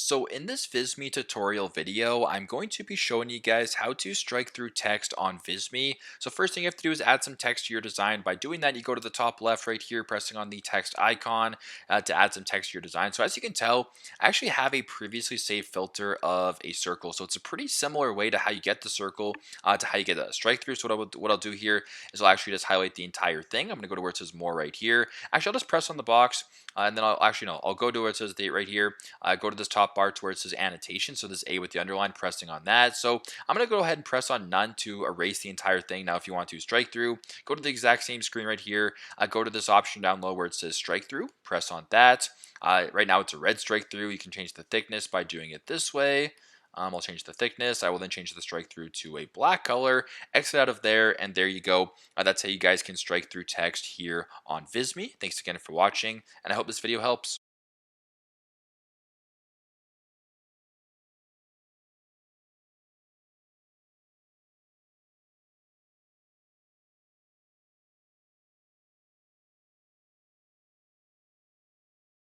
So in this Visme tutorial video, I'm going to be showing you guys how to strike through text on Visme. So first thing you have to do is add some text to your design. By doing that, you go to the top left right here, pressing on the text icon to add some text to your design. So as you can tell, I actually have a previously saved filter of a circle. So it's a pretty similar way to how you get the circle to how you get a strike through. So what I'll do here is I'll actually just highlight the entire thing. I'm going to go to where it says more right here. Actually, I'll just press on the box and then I'll actually, no, I'll go to where it says date right here. Go to this top bar to where it says annotation. So this A with the underline, pressing on that. So I'm going to go ahead and press on none to erase the entire thing. Now, if you want to strike through, go to the exact same screen right here. Go to this option down low where it says strike through, press on that. Right now it's a red strike through. You can change the thickness by doing it this way. I'll change the thickness. I will then change the strike through to a black color, exit out of there, and there you go. That's how you guys can strike through text here on Visme. Thanks again for watching, and I hope this video helps.